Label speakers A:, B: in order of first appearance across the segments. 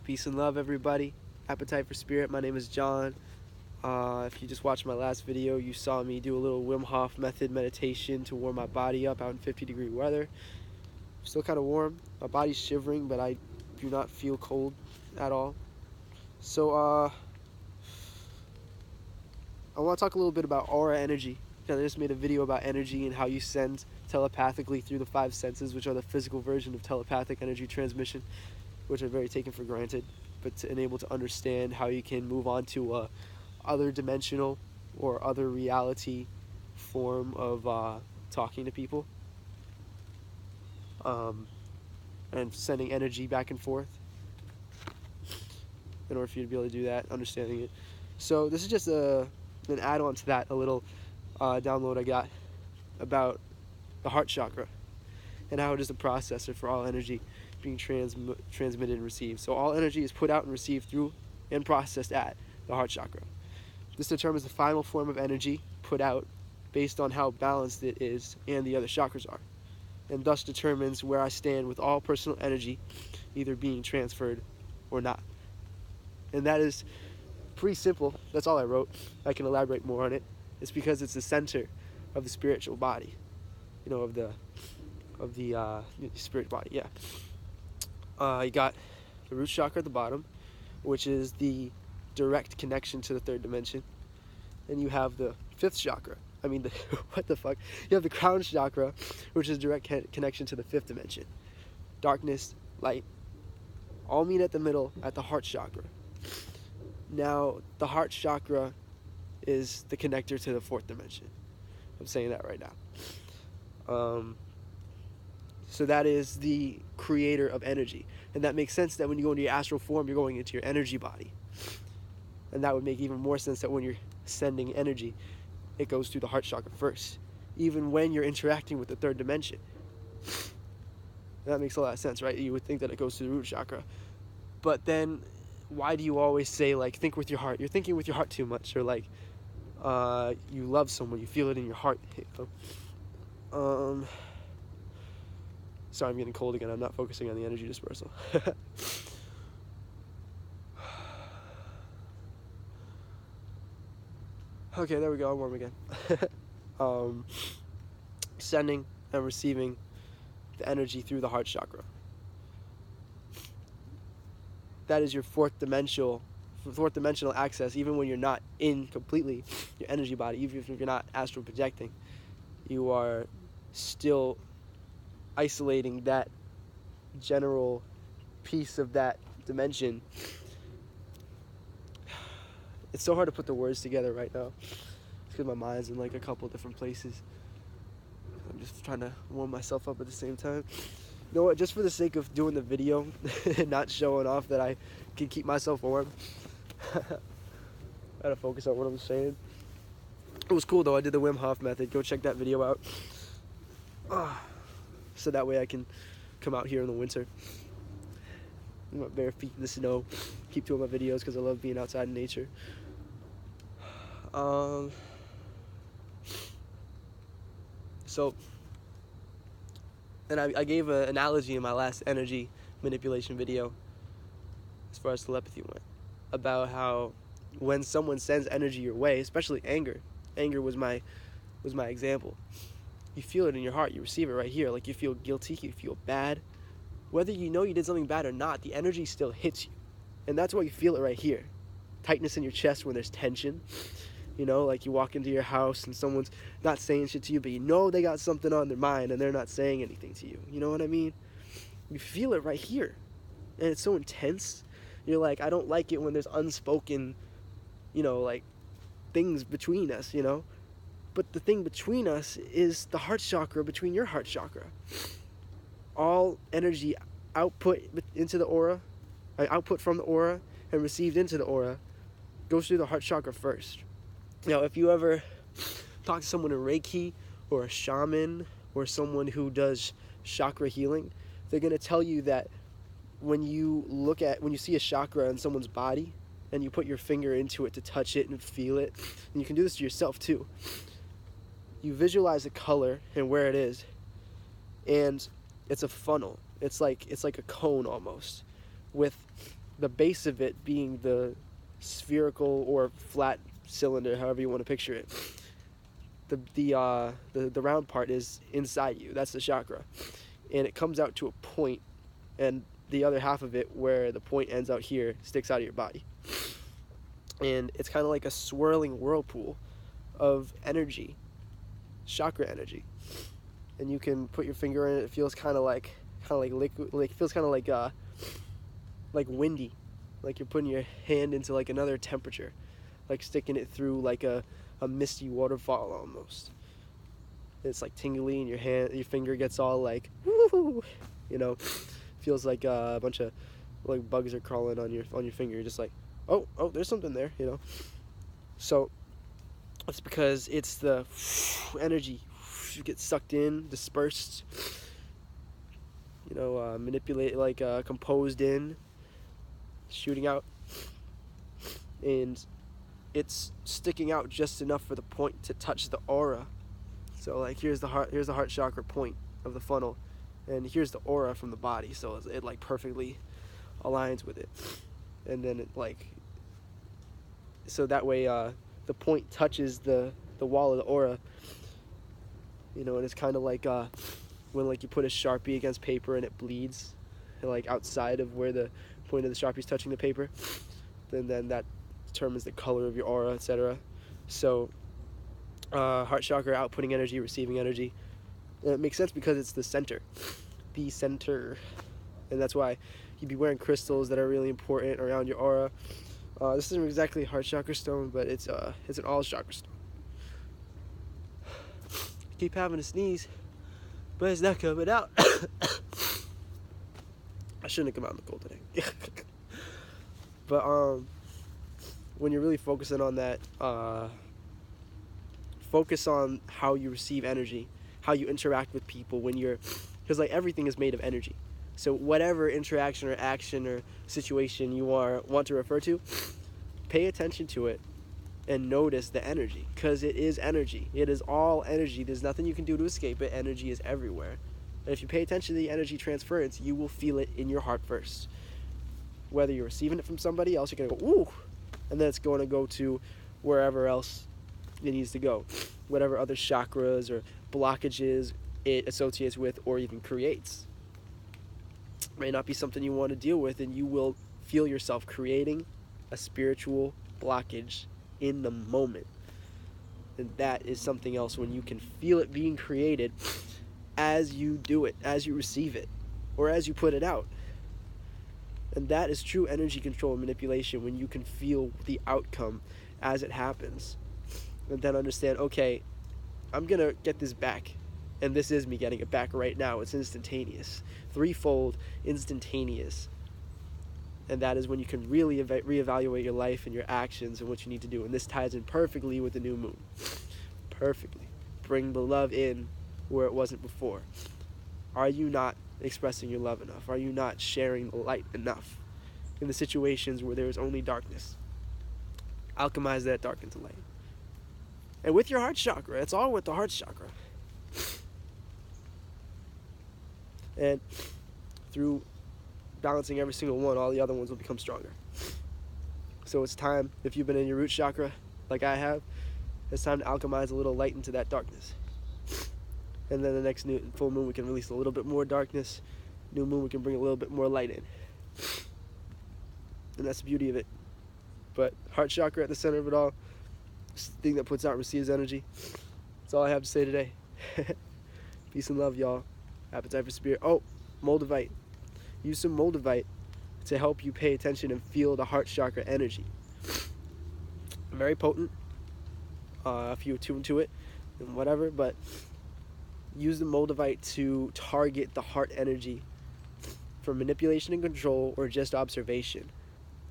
A: Peace and love, everybody. Appetite for Spirit. My name is John. If you just watched my last video, you saw me do a little Wim Hof method meditation to warm my body up out in 50-degree weather. Still kind of warm. My body's shivering, but I do not feel cold at all. So, I want to talk a little bit about aura energy. I just made a video about energy and how you send telepathically through the 5 senses, which are the physical version of telepathic energy transmission, which are very taken for granted, but to enable to understand how you can move on to other dimensional or other reality form of talking to people, and sending energy back and forth in order for you to be able to do that, understanding it. So this is just an add-on to that, a little download I got about the heart chakra and how it is a processor for all energy being transmitted and received. So all energy is put out and received through and processed at the heart chakra. This determines the final form of energy put out based on how balanced it is and the other chakras are, and thus determines where I stand with all personal energy either being transferred or not. And that is pretty simple. That's all I wrote. I can elaborate more on it. It's because it's the center of the spiritual body, of the spirit body. You got the root chakra at the bottom, which is the direct connection to the 3rd dimension. And you have the 5th chakra. What the fuck? You have the crown chakra, which is direct connection to the 5th dimension. Darkness, light, all meet at the middle at the heart chakra. Now, the heart chakra is the connector to the 4th dimension. I'm saying that right now. So that is the creator of energy. And that makes sense that when you go into your astral form, you're going into your energy body. And that would make even more sense that when you're sending energy, it goes through the heart chakra first, even when you're interacting with the 3rd dimension. And that makes a lot of sense, right? You would think that it goes through the root chakra. But then, why do you always say, think with your heart? You're thinking with your heart too much. Or, you love someone, you feel it in your heart. Sorry, I'm getting cold again. I'm not focusing on the energy dispersal. Okay, there we go. I'm warm again. Sending and receiving the energy through the heart chakra. That is your fourth dimensional access. Even when you're not in completely your energy body, even if you're not astral projecting, you are still isolating that general piece of that dimension. It's so hard to put the words together right now. It's because my mind's in a couple different places. I'm just trying to warm myself up at the same time. You know what? Just for the sake of doing the video and not showing off that I can keep myself warm, I gotta focus on what I'm saying. It was cool though. I did the Wim Hof method. Go check that video out. So that way I can come out here in the winter with my bare feet in the snow, keep doing my videos because I love being outside in nature. And I gave an analogy in my last energy manipulation video, as far as telepathy went, about how when someone sends energy your way, especially anger was my example. You feel it in your heart, you receive it right here. You feel guilty, you feel bad. Whether you know you did something bad or not, the energy still hits you. And that's why you feel it right here. Tightness in your chest when there's tension. You walk into your house and someone's not saying shit to you, but they got something on their mind and they're not saying anything to you. You know what I mean? You feel it right here. And it's so intense. You're like, I don't like it when there's unspoken, things between us, But the thing between us is the heart chakra, between your heart chakra. All energy output into the aura, output from the aura and received into the aura goes through the heart chakra first. Now, if you ever talk to someone in Reiki or a shaman or someone who does chakra healing, they're going to tell you that when you see a chakra in someone's body and you put your finger into it to touch it and feel it, and you can do this to yourself too, you visualize the color and where it is, and it's a funnel. It's like a cone almost, with the base of it being the spherical or flat cylinder, however you want to picture it. The round part is inside you. That's the chakra, and it comes out to a point, and the other half of it, where the point ends out here, sticks out of your body. And it's kind of like a swirling whirlpool of energy, chakra energy. And you can put your finger in it. It feels kind of like liquid. Like, it feels kind of like windy, like you're putting your hand into like another temperature, like sticking it through like a misty waterfall almost. It's like tingly, and your finger gets all like woo, feels like a bunch of like bugs are crawling on your finger. You're just like, oh, there's something there, So it's because it's the energy gets sucked in, dispersed, manipulate, like composed in, shooting out, and it's sticking out just enough for the point to touch the aura. So like here's the heart chakra point of the funnel, and here's the aura from the body, so it like perfectly aligns with it. And then it like, so that way the point touches the wall of the aura, and it's kind of like when like you put a Sharpie against paper and it bleeds, and like outside of where the point of the Sharpie is touching the paper, then that determines the color of your aura, etc. So heart chakra, outputting energy, receiving energy. And it makes sense because it's the center, and that's why you'd be wearing crystals that are really important around your aura. This isn't exactly a heart chakra stone, but it's an all chakra stone. Keep having a sneeze, but it's not coming out. I shouldn't have come out in the cold today. But when you're really focusing on that, focus on how you receive energy, how you interact with people because like everything is made of energy. So whatever interaction or action or situation you want to refer to, pay attention to it and notice the energy, because it is energy. It is all energy. There's nothing you can do to escape it. Energy is everywhere. And if you pay attention to the energy transference, you will feel it in your heart first. Whether you're receiving it from somebody else, you're going to go, ooh, and then it's going to go to wherever else it needs to go. Whatever other chakras or blockages it associates with or even creates. It may not be something you want to deal with, and you will feel yourself creating a spiritual blockage in the moment. And that is something else, when you can feel it being created as you do it, as you receive it, or as you put it out. And that is true energy control and manipulation, when you can feel the outcome as it happens. And then understand, okay, I'm going to get this back. And this is me getting it back right now. It's instantaneous. Threefold instantaneous. And that is when you can really reevaluate your life and your actions and what you need to do. And this ties in perfectly with the new moon. Perfectly. Bring the love in where it wasn't before. Are you not expressing your love enough? Are you not sharing the light enough in the situations where there is only darkness? Alchemize that dark into light. And with your heart chakra, it's all with the heart chakra. And through balancing every single one, all the other ones will become stronger. So it's time, if you've been in your root chakra like I have, it's time to alchemize a little light into that darkness. And then the next full moon, we can release a little bit more darkness. New moon, we can bring a little bit more light in. And that's the beauty of it. But heart chakra at the center of it all, it's the thing that puts out and receives energy. That's all I have to say today. Peace and love, y'all. Appetite for spirit. Oh, Moldavite. Use some Moldavite to help you pay attention and feel the heart chakra energy. Very potent, if you attune to it and whatever, but use the Moldavite to target the heart energy for manipulation and control, or just observation.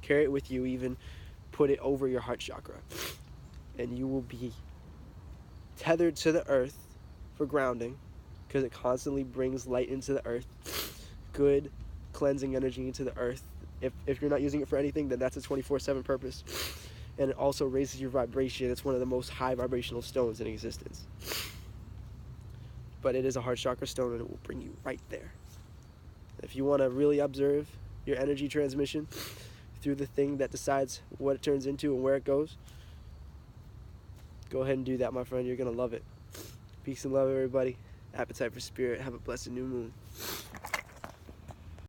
A: Carry it with you, even put it over your heart chakra, and you will be tethered to the earth for grounding, because it constantly brings light into the earth, good cleansing energy into the earth. If you're not using it for anything, then that's a 24/7 purpose. And it also raises your vibration. It's one of the most high vibrational stones in existence. But it is a heart chakra stone, and it will bring you right there. If you want to really observe your energy transmission, through the thing that decides what it turns into and where it goes, go ahead and do that, my friend. You're going to love it. Peace and love, everybody. Appetite for spirit. Have a blessed new moon.